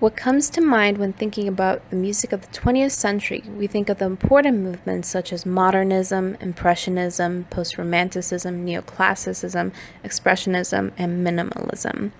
What comes to mind when thinking about the music of the 20th century, we think of the important movements such as modernism, impressionism, post-romanticism, neoclassicism, expressionism, and minimalism.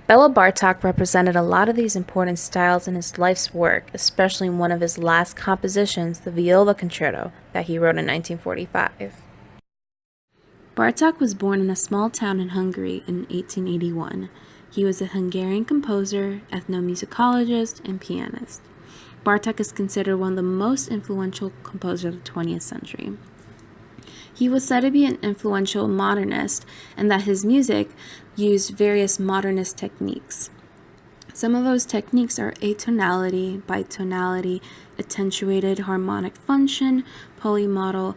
Bela Bartok represented a lot of these important styles in his life's work, especially in one of his last compositions, the Viola Concerto, that he wrote in 1945. Bartok was born in a small town in Hungary in 1881. He was a Hungarian composer, ethnomusicologist, and pianist. Bartok is considered one of the most influential composers of the 20th century. He was said to be an influential modernist and that his music used various modernist techniques. Some of those techniques are atonality, bitonality, attenuated harmonic function, polymodal,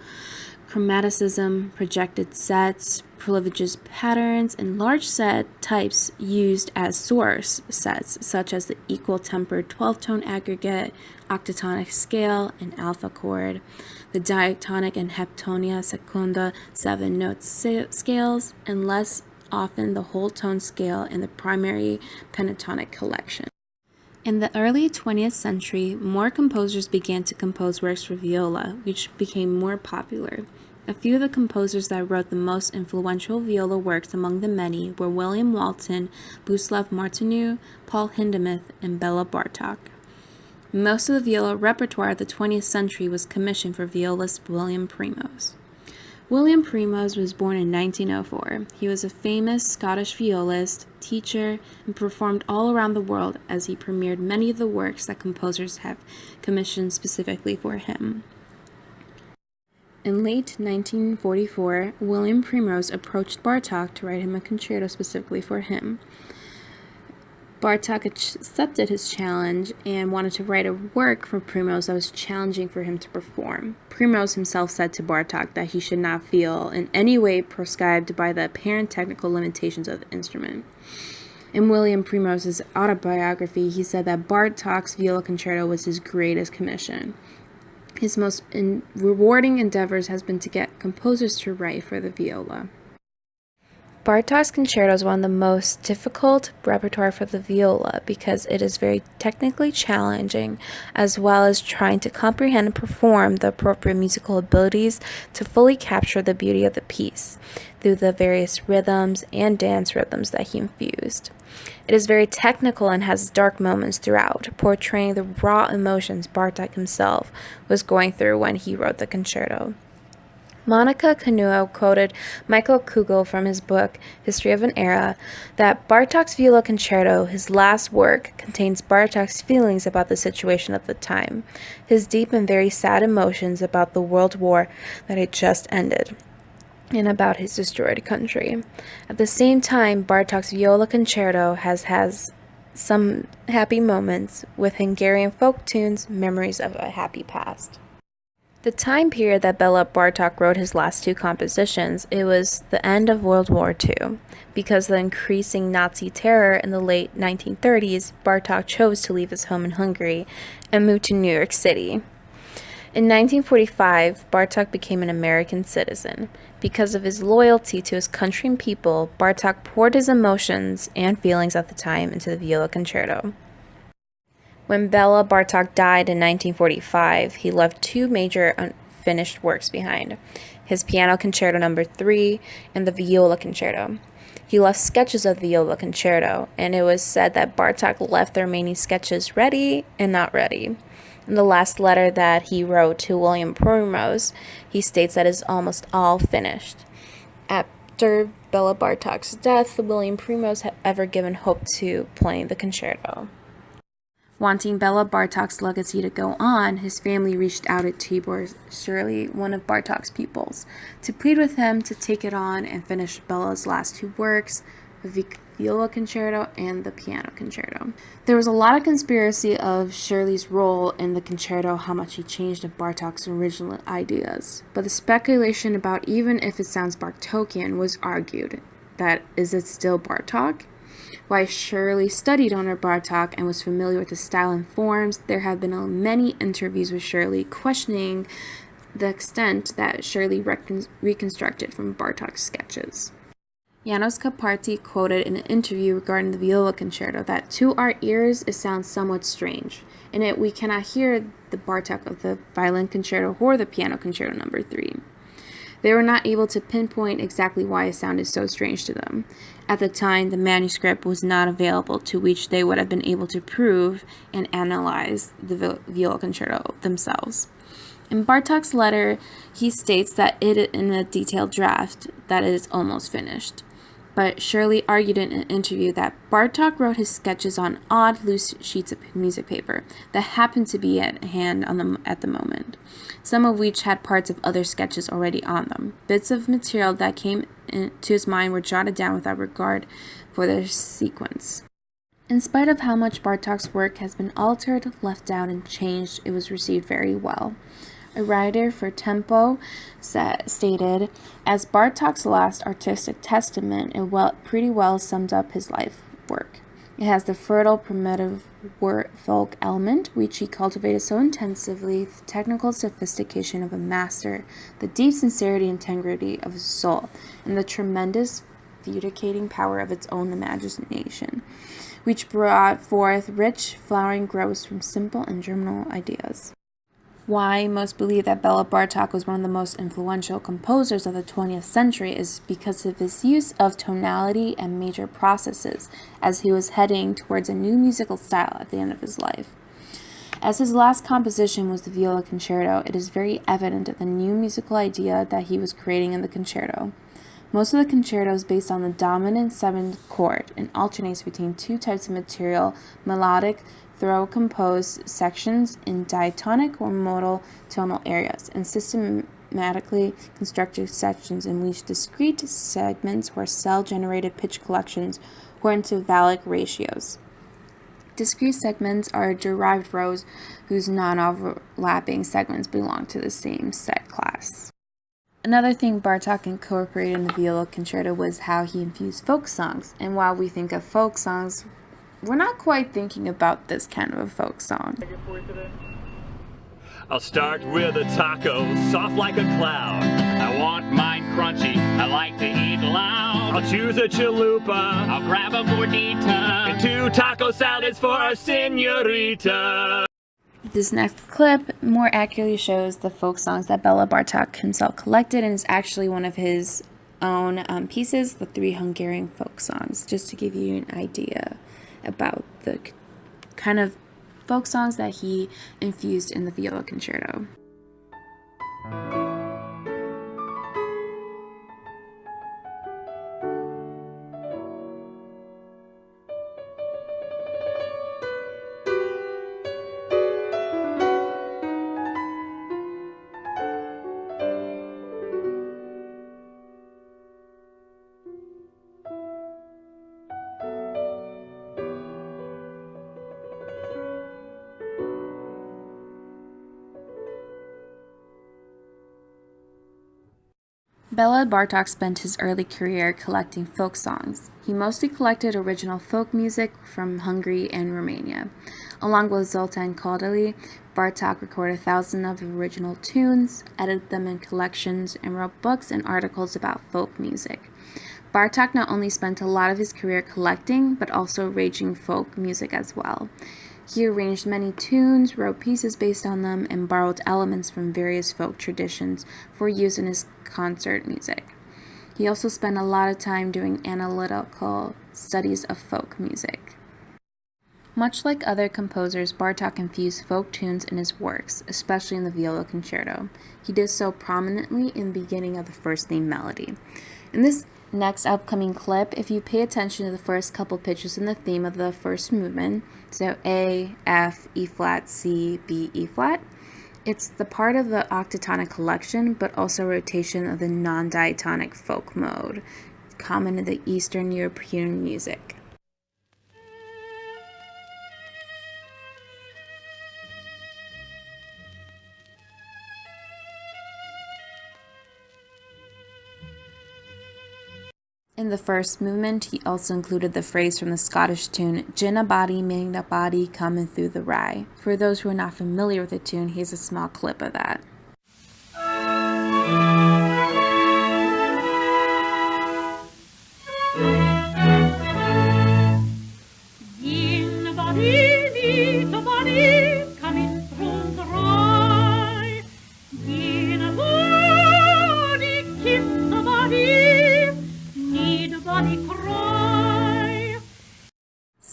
chromaticism, projected sets, privileges patterns, and large set types used as source sets, such as the equal-tempered 12-tone aggregate, octatonic scale, and alpha chord, the diatonic and heptonia secunda 7-note scales, and less often the whole tone scale in the primary pentatonic collection. In the early 20th century, more composers began to compose works for viola, which became more popular. A few of the composers that wrote the most influential viola works among the many were William Walton, Bohuslav Martinu, Paul Hindemith, and Bela Bartok. Most of the viola repertoire of the 20th century was commissioned for violist William Primos. William Primos was born in 1904. He was a famous Scottish violist, teacher, and performed all around the world as he premiered many of the works that composers have commissioned specifically for him. In late 1944, William Primrose approached Bartok to write him a concerto specifically for him. Bartok accepted his challenge and wanted to write a work for Primrose that was challenging for him to perform. Primrose himself said to Bartok that he should not feel in any way proscribed by the apparent technical limitations of the instrument. In William Primrose's autobiography, he said that Bartok's viola concerto was his greatest commission. His most rewarding endeavors has been to get composers to write for the viola. Bartok's concerto is one of the most difficult repertoire for the viola because it is very technically challenging, as well as trying to comprehend and perform the appropriate musical abilities to fully capture the beauty of the piece through the various rhythms and dance rhythms that he infused. It is very technical and has dark moments throughout, portraying the raw emotions Bartok himself was going through when he wrote the concerto. Monica Canuo quoted Michael Kugel from his book, History of an Era, that Bartok's viola concerto, his last work, contains Bartok's feelings about the situation of the time, his deep and very sad emotions about the world war that had just ended, and about his destroyed country. At the same time, Bartok's viola concerto has some happy moments with Hungarian folk tunes, memories of a happy past. The time period that Bela Bartok wrote his last two compositions, it was the end of World War II. Because of the increasing Nazi terror in the late 1930s, Bartok chose to leave his home in Hungary and move to New York City. In 1945, Bartok became an American citizen. Because of his loyalty to his country and people, Bartok poured his emotions and feelings at the time into the viola concerto. When Bela Bartok died in 1945, he left two major unfinished works behind, his Piano Concerto No. 3 and the Viola Concerto. He left sketches of the Viola Concerto, and it was said that Bartok left the remaining sketches ready and not ready. In the last letter that he wrote to William Primrose, he states that it is almost all finished. After Bela Bartok's death, William Primrose had ever given hope to playing the concerto. Wanting Bela Bartok's legacy to go on, his family reached out to Tibor Shirley, one of Bartok's pupils, to plead with him to take it on and finish Bela's last two works, the Viola Concerto and the Piano Concerto. There was a lot of conspiracy of Shirley's role in the concerto, how much he changed of Bartok's original ideas, but the speculation about even if it sounds Bartokian was argued, that is it still Bartok? While Shirley studied under Bartok and was familiar with his style and forms, there have been many interviews with Shirley questioning the extent that Shirley reconstructed from Bartok's sketches. Janos Caparti quoted in an interview regarding the viola concerto that to our ears it sounds somewhat strange. In it we cannot hear the Bartok of the violin concerto or the piano concerto No. 3. They were not able to pinpoint exactly why it sounded so strange to them. At the time, the manuscript was not available to which they would have been able to prove and analyze the viola concerto themselves. In Bartok's letter, he states that it in a detailed draft that it is almost finished. But Shirley argued in an interview that Bartok wrote his sketches on odd, loose sheets of music paper that happened to be at hand at the moment, some of which had parts of other sketches already on them. Bits of material that came to his mind were jotted down without regard for their sequence. In spite of how much Bartok's work has been altered, left out, and changed, it was received very well. A writer for Tempo stated, as Bartok's last artistic testament, it pretty well summed up his life work. It has the fertile, primitive folk element, which he cultivated so intensively, the technical sophistication of a master, the deep sincerity and integrity of his soul, and the tremendous vivificating power of its own imagination, which brought forth rich, flowering growths from simple and germinal ideas. Why most believe that Bela Bartok was one of the most influential composers of the 20th century is because of his use of tonality and major processes as he was heading towards a new musical style at the end of his life. As his last composition was the viola concerto, it is very evident that the new musical idea that he was creating in the concerto. Most of the concerto is based on the dominant seventh chord and alternates between two types of material, melodic, thorough-composed sections in diatonic or modal tonal areas, and systematically constructed sections in which discrete segments or cell-generated pitch collections or intervallic ratios. Discrete segments are derived rows whose non-overlapping segments belong to the same set class. Another thing Bartok incorporated in the viola concerto was how he infused folk songs, and while we think of folk songs, we're not quite thinking about this kind of a folk song. I'll start with a taco, soft like a cloud. I want mine crunchy, I like to eat loud. I'll choose a chalupa, I'll grab a gordita, and 2 taco salads for our señorita. This next clip more accurately shows the folk songs that Bela Bartok himself collected and is actually one of his own pieces, the 3 Hungarian folk songs, just to give you an idea about the kind of folk songs that he infused in the viola concerto. Bela Bartok spent his early career collecting folk songs. He mostly collected original folk music from Hungary and Romania. Along with Zoltán Kodály, Bartok recorded thousands of original tunes, edited them in collections, and wrote books and articles about folk music. Bartok not only spent a lot of his career collecting, but also arranging folk music as well. He arranged many tunes, wrote pieces based on them, and borrowed elements from various folk traditions for use in his concert music. He also spent a lot of time doing analytical studies of folk music. Much like other composers, Bartok infused folk tunes in his works, especially in the viola concerto. He did so prominently in the beginning of the first theme melody. In this next upcoming clip, if you pay attention to the first couple pitches in the theme of the first movement, so A, F, E flat, C, B, E flat, it's the part of the octatonic collection, but also rotation of the non-diatonic folk mode, common in the Eastern European music. In the first movement, he also included the phrase from the Scottish tune, Gin a body, meaning the body coming through the rye. For those who are not familiar with the tune, here's a small clip of that.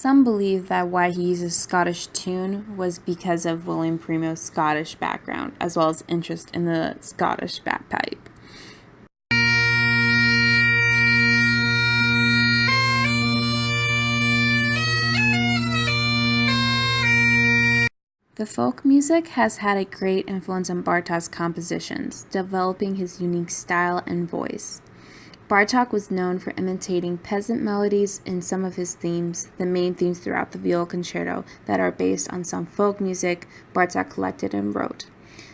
Some believe that why he uses Scottish tune was because of William Primo's Scottish background, as well as interest in the Scottish bagpipe. The folk music has had a great influence on Bartok's compositions, developing his unique style and voice. Bartok was known for imitating peasant melodies in some of his themes, the main themes throughout the Viola Concerto that are based on some folk music Bartok collected and wrote.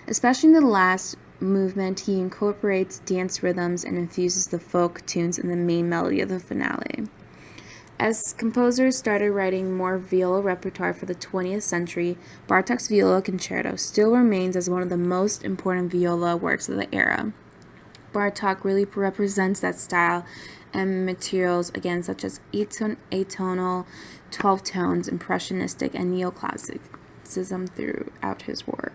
Especially in the last movement, he incorporates dance rhythms and infuses the folk tunes in the main melody of the finale. As composers started writing more viola repertoire for the 20th century, Bartok's Viola Concerto still remains as one of the most important viola works of the era. Bartok really represents that style and materials again, such as atonal, 12 tones, impressionistic, and neoclassicism throughout his work.